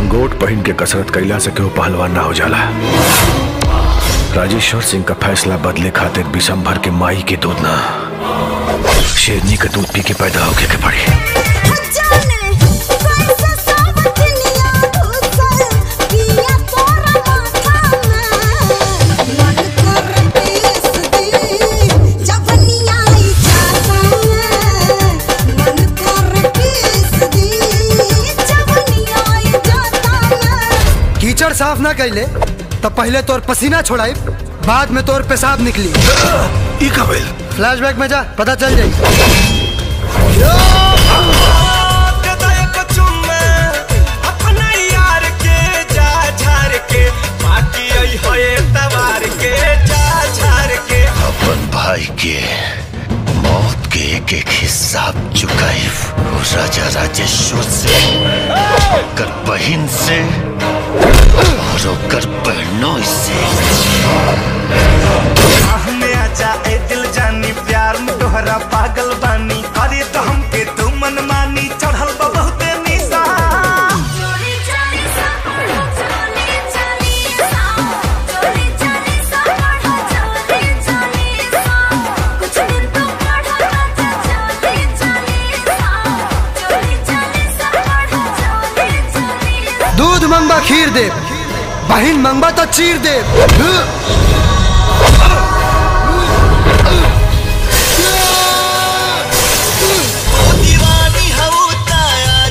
लंगोट पहन के कसरत कैला से केहू पहलवान ना हो जाला। राजेश्वर सिंह का फैसला बदले खातिर बिशंभर के माई के दूध ना शेरनी के दूध पी के पैदा होके के पड़ी। कीचड़ साफ ना कैले तब पहले तोर पसीना छोड़ाई, बाद में तोर पेशाब निकली। फ्लैशबैक में जा, पता चल जाई। अपन भाई के मौत के एक एक हिसाब चुकाई राजा राजेश्वर से, कर बहन से और कर बहनों से। में आजा ए दिल जानी, प्यार में तोहरा पागल बानी, अरे तो हमके तू मन मानी, चढ़ल बहुत निशा। दूध मंगबा खीर दे, बहिन मंगबा तो चीर दे।